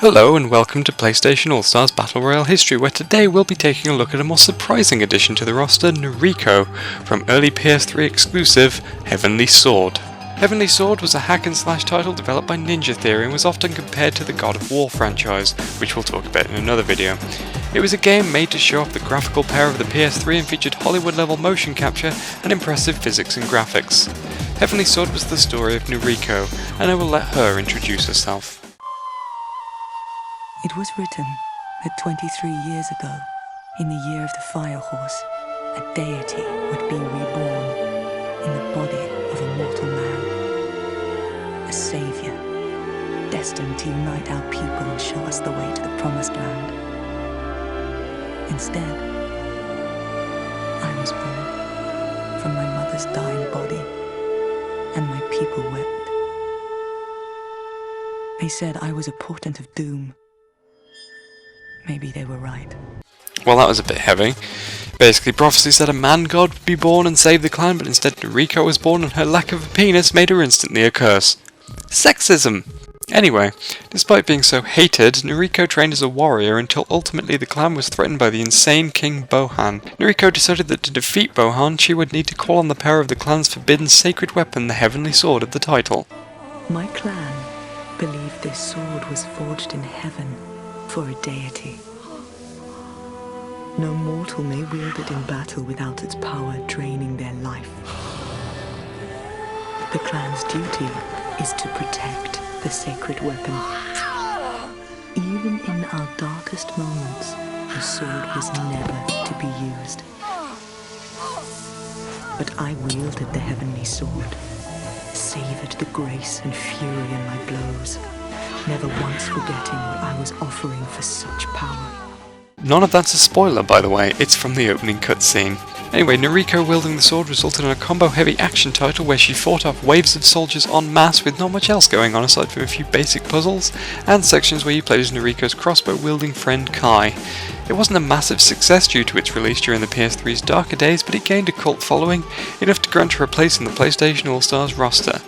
Hello and welcome to PlayStation All-Stars Battle Royale History, where today we'll be taking a look at a more surprising addition to the roster, Nariko, from early PS3 exclusive Heavenly Sword. Heavenly Sword was a hack-and-slash title developed by Ninja Theory and was often compared to the God of War franchise, which we'll talk about in another video. It was a game made to show off the graphical power of the PS3 and featured Hollywood-level motion capture and impressive physics and graphics. Heavenly Sword was the story of Nariko, and I will let her introduce herself. It was written that 23 years ago, in the year of the Fire Horse, a deity would be reborn in the body of a mortal man. A savior, destined to unite our people and show us the way to the promised land. Instead, I was born from my mother's dying body, and my people wept. They said I was a portent of doom. Maybe they were right. Well, that was a bit heavy. Basically, prophecy said a man-god would be born and save the clan, but instead Nariko was born and her lack of a penis made her instantly a curse. Sexism! Anyway, despite being so hated, Nariko trained as a warrior until ultimately the clan was threatened by the insane King Bohan. Nariko decided that to defeat Bohan, she would need to call on the power of the clan's forbidden sacred weapon, the Heavenly Sword of the title. My clan believed this sword was forged in heaven for a deity. No mortal may wield it in battle without its power draining their life. The clan's duty is to protect the sacred weapon. Even in our darkest moments, the sword was never to be used. But I wielded the heavenly sword, savored the grace and fury in my blows, never once forgetting what I was offering for such power. None of that's a spoiler, by the way, it's from the opening cutscene. Anyway, Nariko wielding the sword resulted in a combo-heavy action title where she fought off waves of soldiers en masse with not much else going on aside from a few basic puzzles, and sections where you played as Nariko's crossbow-wielding friend Kai. It wasn't a massive success due to its release during the PS3's darker days, but it gained a cult following, enough to grant her a place in the PlayStation All-Stars roster.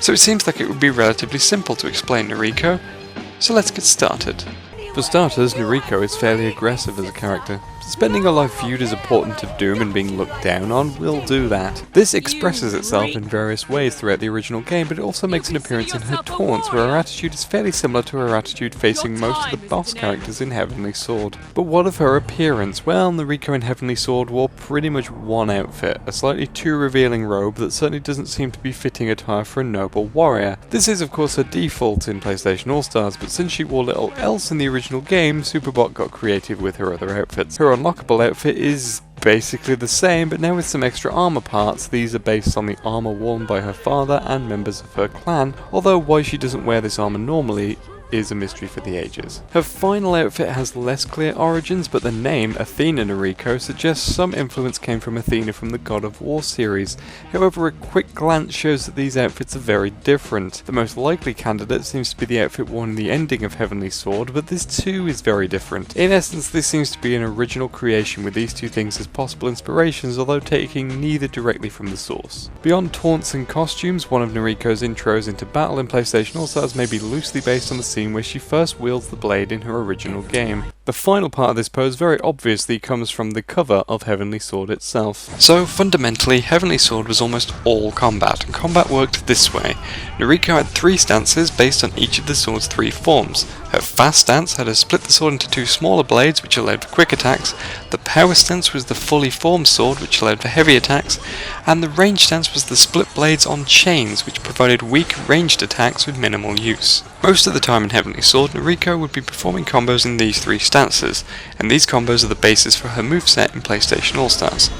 So it seems like it would be relatively simple to explain Nariko, so let's get started. For starters, Nariko is fairly aggressive as a character. Spending her life viewed as a portent of doom and being looked down on will do that. This expresses itself in various ways throughout the original game, but it also makes an appearance in her taunts, where her attitude is fairly similar to her attitude facing most of the boss characters in Heavenly Sword. But what of her appearance? Well, Nariko in Heavenly Sword wore pretty much one outfit, a slightly too revealing robe that certainly doesn't seem to be fitting attire for a noble warrior. This is of course her default in PlayStation All-Stars, but since she wore little else in the original game, Superbot got creative with her other outfits. Her unlockable outfit is basically the same, but now with some extra armor parts. These are based on the armor worn by her father and members of her clan, although why she doesn't wear this armor normally is a mystery for the ages. Her final outfit has less clear origins, but the name, Athena Nariko, suggests some influence came from Athena from the God of War series. However, a quick glance shows that these outfits are very different. The most likely candidate seems to be the outfit worn in the ending of Heavenly Sword, but this too is very different. In essence, this seems to be an original creation with these two things as possible inspirations, although taking neither directly from the source. Beyond taunts and costumes, one of Nariko's intros into battle in PlayStation All-Stars may be loosely based on the scene where she first wields the blade in her original game. The final part of this pose very obviously comes from the cover of Heavenly Sword itself. So fundamentally, Heavenly Sword was almost all combat, and combat worked this way. Nariko had 3 stances based on each of the sword's 3 forms. Her fast stance had her split the sword into 2 smaller blades which allowed for quick attacks, the power stance was the fully formed sword which allowed for heavy attacks, and the range stance was the split blades on chains which provided weak ranged attacks with minimal use. Most of the time in Heavenly Sword, Nariko would be performing combos in these 3 stances, and these combos are the basis for her moveset in PlayStation All-Stars.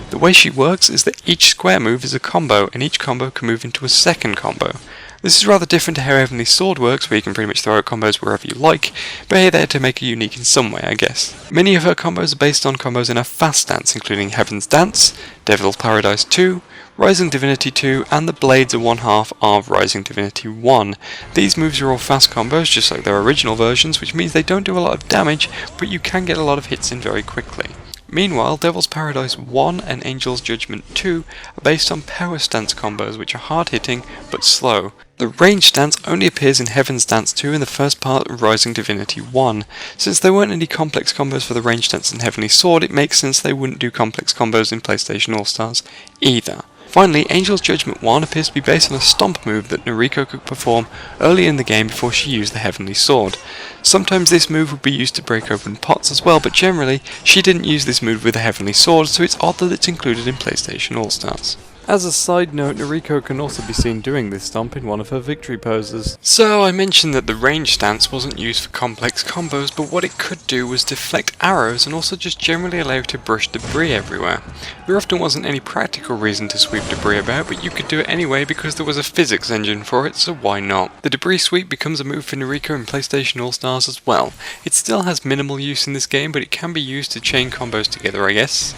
The way she works is that each square move is a combo, and each combo can move into a second combo. This is rather different to how Heavenly Sword works, where you can pretty much throw out combos wherever you like, but here they're to make her unique in some way, I guess. Many of her combos are based on combos in her fast stance, including Heaven's Dance, Devil's Paradise 2, Rising Divinity 2, and the blades are one half of Rising Divinity 1. These moves are all fast combos, just like their original versions, which means they don't do a lot of damage, but you can get a lot of hits in very quickly. Meanwhile, Devil's Paradise 1 and Angel's Judgment 2 are based on power stance combos which are hard hitting but slow. The range stance only appears in Heaven's Dance 2 in the first part of Rising Divinity 1. Since there weren't any complex combos for the range stance in Heavenly Sword, it makes sense they wouldn't do complex combos in PlayStation All-Stars either. Finally, Angel's Judgment 1 appears to be based on a stomp move that Nariko could perform early in the game before she used the Heavenly Sword. Sometimes this move would be used to break open pots as well, but generally she didn't use this move with the Heavenly Sword, so it's odd that it's included in PlayStation All-Stars. As a side note, Nariko can also be seen doing this stomp in one of her victory poses. So I mentioned that the range stance wasn't used for complex combos, but what it could do was deflect arrows and also just generally allow you to brush debris everywhere. There often wasn't any practical reason to sweep debris about, but you could do it anyway because there was a physics engine for it, so why not? The debris sweep becomes a move for Nariko in PlayStation All-Stars as well. It still has minimal use in this game, but it can be used to chain combos together, I guess.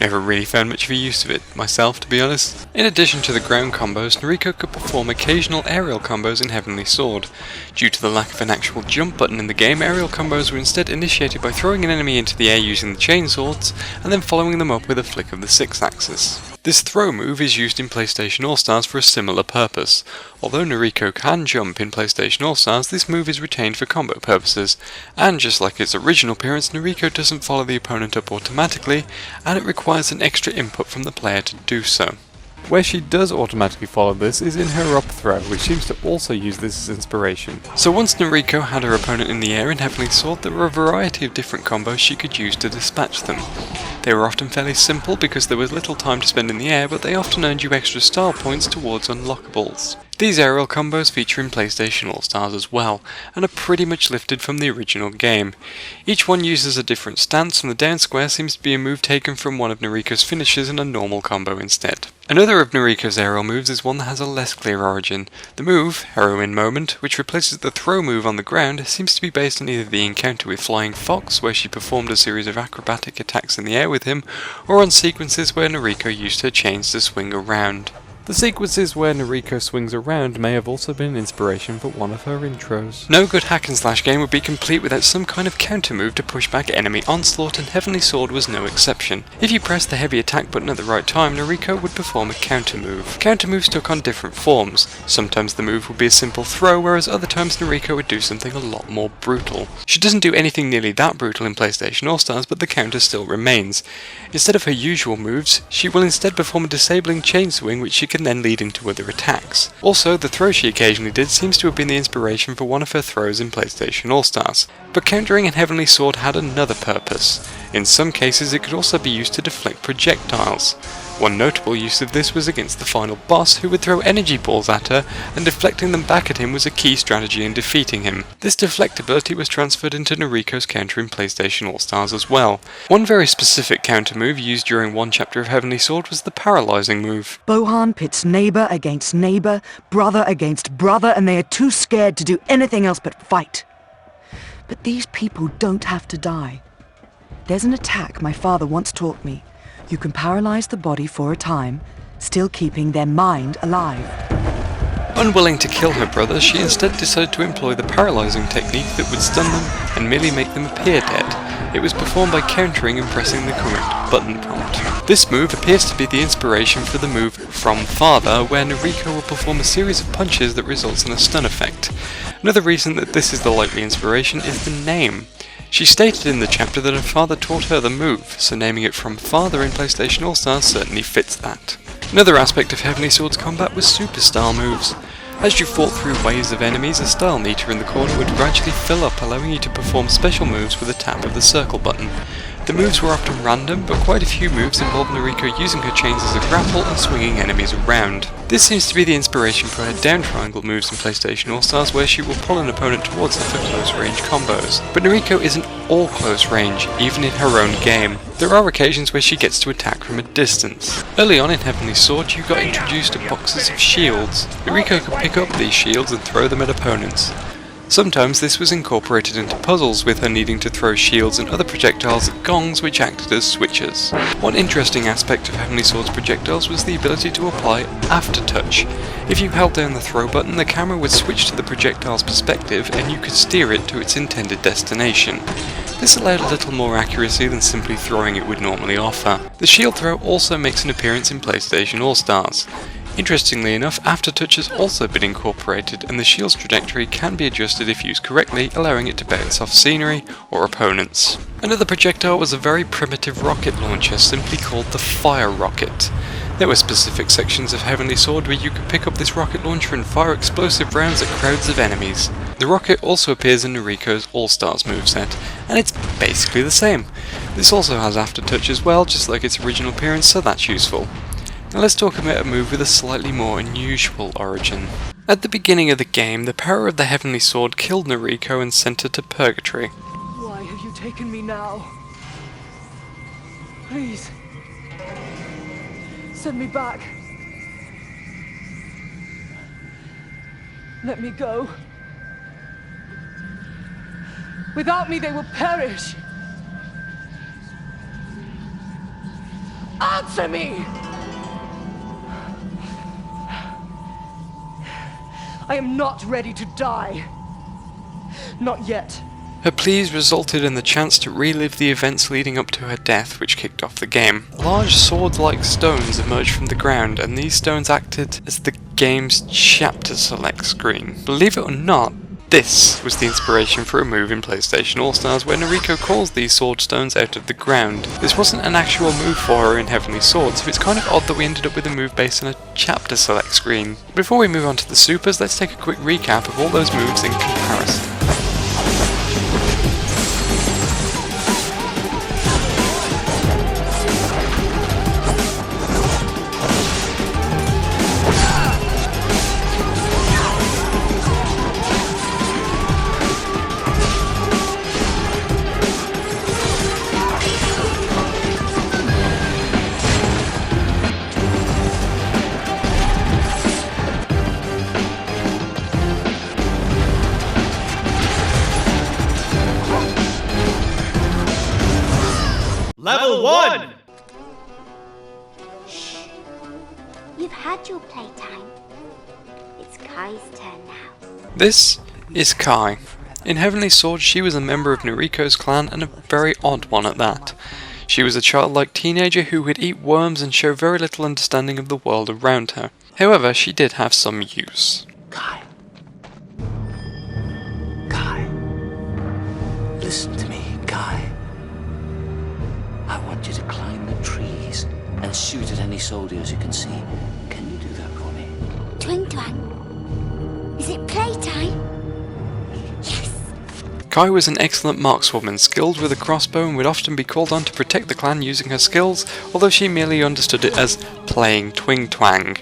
Never really found much of a use of it myself, to be honest. In addition to the ground combos, Nariko could perform occasional aerial combos in Heavenly Sword. Due to the lack of an actual jump button in the game, aerial combos were instead initiated by throwing an enemy into the air using the chain swords, and then following them up with a flick of the 6-axis. This throw move is used in PlayStation All-Stars for a similar purpose. Although Nariko can jump in PlayStation All-Stars, this move is retained for combo purposes, and just like its original appearance, Nariko doesn't follow the opponent up automatically, and it requires an extra input from the player to do so. Where she does automatically follow this is in her up throw, which seems to also use this as inspiration. So once Nariko had her opponent in the air in Heavenly Sword, there were a variety of different combos she could use to dispatch them. They were often fairly simple because there was little time to spend in the air, but they often earned you extra style points towards unlockables. These aerial combos feature in PlayStation All-Stars as well, and are pretty much lifted from the original game. Each one uses a different stance, and the down square seems to be a move taken from one of Nariko's finishes in a normal combo instead. Another of Nariko's aerial moves is one that has a less clear origin. The move, Heroine Moment, which replaces the throw move on the ground, seems to be based on either the encounter with Flying Fox, where she performed a series of acrobatic attacks in the air with him, or on sequences where Nariko used her chains to swing around. The sequences where Nariko swings around may have also been an inspiration for one of her intros. No good hack and slash game would be complete without some kind of counter move to push back enemy onslaught, and Heavenly Sword was no exception. If you pressed the heavy attack button at the right time, Nariko would perform a counter move. Counter moves took on different forms. Sometimes the move would be a simple throw, whereas other times Nariko would do something a lot more brutal. She doesn't do anything nearly that brutal in PlayStation All-Stars, but the counter still remains. Instead of her usual moves, she will instead perform a disabling chain swing, which she can then lead into other attacks. Also, the throw she occasionally did seems to have been the inspiration for one of her throws in PlayStation All-Stars. But countering in Heavenly Sword had another purpose. In some cases it could also be used to deflect projectiles. One notable use of this was against the final boss, who would throw energy balls at her, and deflecting them back at him was a key strategy in defeating him. This deflect ability was transferred into Nariko's counter in PlayStation All-Stars as well. One very specific counter move used during one chapter of Heavenly Sword was the paralyzing move. Bohan pits neighbor against neighbor, brother against brother, and they are too scared to do anything else but fight. But these people don't have to die. There's an attack my father once taught me. You can paralyze the body for a time, still keeping their mind alive. Unwilling to kill her brother, she instead decided to employ the paralyzing technique that would stun them and merely make them appear dead. It was performed by countering and pressing the correct button prompt. This move appears to be the inspiration for the move From Father, where Nariko will perform a series of punches that results in a stun effect. Another reason that this is the likely inspiration is the name. She stated in the chapter that her father taught her the move, so naming it From Father in PlayStation All-Stars certainly fits that. Another aspect of Heavenly Sword's combat was super style moves. As you fought through waves of enemies, a style meter in the corner would gradually fill up, allowing you to perform special moves with a tap of the circle button. The moves were often random, but quite a few moves involved Nariko using her chains as a grapple and swinging enemies around. This seems to be the inspiration for her down triangle moves in PlayStation All-Stars, where she will pull an opponent towards her for close range combos. But Nariko isn't all close range, even in her own game. There are occasions where she gets to attack from a distance. Early on in Heavenly Sword, you got introduced to boxes of shields. Nariko could pick up these shields and throw them at opponents. Sometimes this was incorporated into puzzles, with her needing to throw shields and other projectiles at gongs which acted as switches. One interesting aspect of Heavenly Sword's projectiles was the ability to apply aftertouch. If you held down the throw button, the camera would switch to the projectile's perspective and you could steer it to its intended destination. This allowed a little more accuracy than simply throwing it would normally offer. The shield throw also makes an appearance in PlayStation All-Stars. Interestingly enough, aftertouch has also been incorporated, and the shield's trajectory can be adjusted if used correctly, allowing it to bounce off scenery or opponents. Another projectile was a very primitive rocket launcher, simply called the Fire Rocket. There were specific sections of Heavenly Sword where you could pick up this rocket launcher and fire explosive rounds at crowds of enemies. The rocket also appears in Nariko's All-Stars moveset, and it's basically the same. This also has aftertouch as well, just like its original appearance, so that's useful. Now let's talk about a move with a slightly more unusual origin. At the beginning of the game, the power of the Heavenly Sword killed Nariko and sent her to Purgatory. Why have you taken me now? Please. Send me back. Let me go. Without me, they will perish. Answer me! I am not ready to die. Not yet. Her pleas resulted in the chance to relive the events leading up to her death, which kicked off the game. Large sword-like stones emerged from the ground, and these stones acted as the game's chapter select screen. Believe it or not, this was the inspiration for a move in PlayStation All-Stars where Nariko calls these sword stones out of the ground. This wasn't an actual move for her in Heavenly Sword, so it's kind of odd that we ended up with a move based on a chapter select screen. Before we move on to the supers, let's take a quick recap of all those moves in comparison. Level 1! Shh. You've had your playtime. It's Kai's turn now. This is Kai. In Heavenly Sword, she was a member of Nariko's clan, and a very odd one at that. She was a childlike teenager who would eat worms and show very little understanding of the world around her. However, she did have some use. Kai. Kai. Listen to me, Kai. I want you to climb the trees and shoot at any soldiers you can see. Can you do that for me? Twing Twang. Is it playtime? Yes. Kai was an excellent markswoman, skilled with a crossbow, and would often be called on to protect the clan using her skills, although she merely understood it as playing Twing Twang.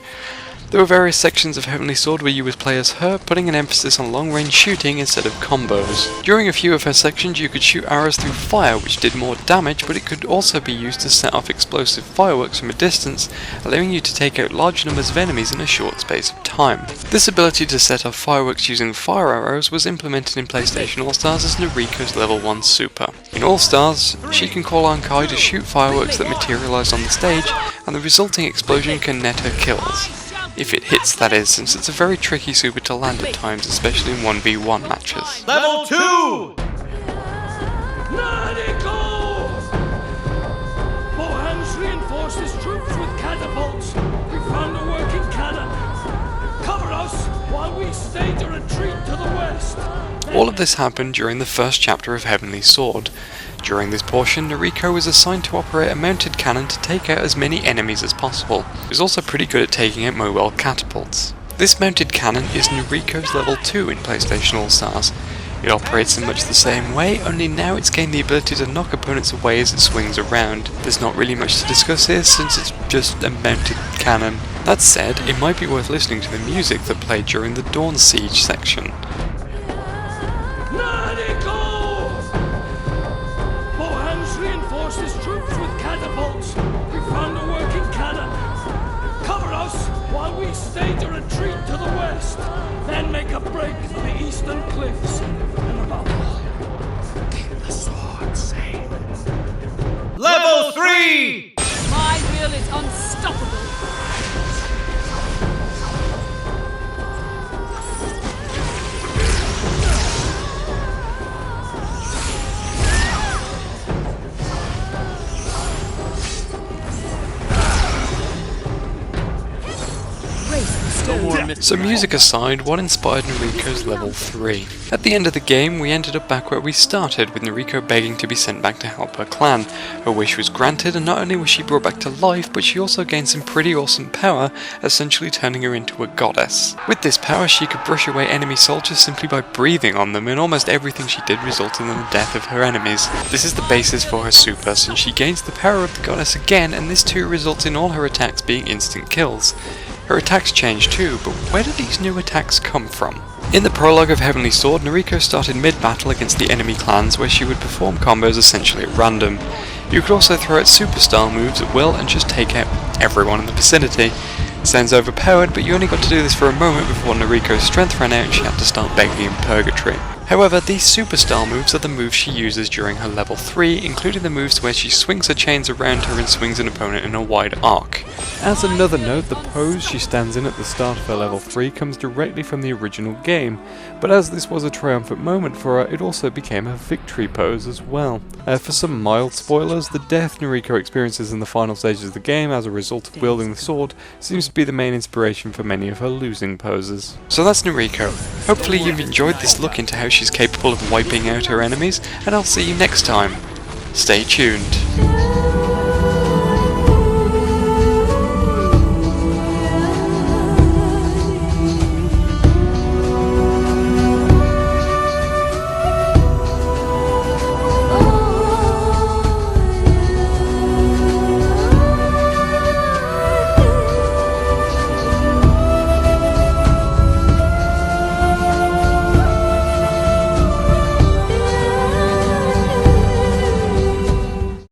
There were various sections of Heavenly Sword where you would play as her, putting an emphasis on long-range shooting instead of combos. During a few of her sections you could shoot arrows through fire, which did more damage, but it could also be used to set off explosive fireworks from a distance, allowing you to take out large numbers of enemies in a short space of time. This ability to set off fireworks using fire arrows was implemented in PlayStation All-Stars as Nariko's level 1 super. In All-Stars, she can call on Kai to shoot fireworks that materialise on the stage, and the resulting explosion can net her kills. If it hits, that is, since it's a very tricky super to land at times, especially in 1v1 matches. Level 2! Nariko! Bohan's reinforced his troops with catapults. We found a working cannon. Cover us while we stage a retreat to the west. All of this happened during the first chapter of Heavenly Sword. During this portion, Nariko was assigned to operate a mounted cannon to take out as many enemies as possible. He was also pretty good at taking out mobile catapults. This mounted cannon is Nariko's level 2 in PlayStation All-Stars. It operates in much the same way, only now it's gained the ability to knock opponents away as it swings around. There's not really much to discuss here since it's just a mounted cannon. That said, it might be worth listening to the music that played during the Dawn Siege section. Nariko! Bohan's reinforced his troops with catapults. We found a working cannon. Cover us while we stage a retreat to the west. Then make a break for the eastern cliffs. And above all, keep the sword safe. Level 3! My will is unstoppable. So music aside, what inspired Nariko's level 3? At the end of the game, we ended up back where we started, with Nariko begging to be sent back to help her clan. Her wish was granted, and not only was she brought back to life, but she also gained some pretty awesome power, essentially turning her into a goddess. With this power, she could brush away enemy soldiers simply by breathing on them, and almost everything she did resulted in the death of her enemies. This is the basis for her super, since she gains the power of the goddess again, and this too results in all her attacks being instant kills. Her attacks change too, but where do these new attacks come from? In the prologue of Heavenly Sword, Nariko started mid-battle against the enemy clans, where she would perform combos essentially at random. You could also throw out superstar moves at will and just take out everyone in the vicinity. It sounds overpowered, but you only got to do this for a moment before Nariko's strength ran out and she had to start begging in Purgatory. However, these superstar moves are the moves she uses during her level 3, including the moves where she swings her chains around her and swings an opponent in a wide arc. As another note, the pose she stands in at the start of her level 3 comes directly from the original game, but as this was a triumphant moment for her, it also became her victory pose as well. For some mild spoilers, the death Nariko experiences in the final stages of the game as a result of wielding the sword seems to be the main inspiration for many of her losing poses. So that's Nariko. Hopefully you've enjoyed this look into how she's capable of wiping out her enemies, and I'll see you next time. Stay tuned.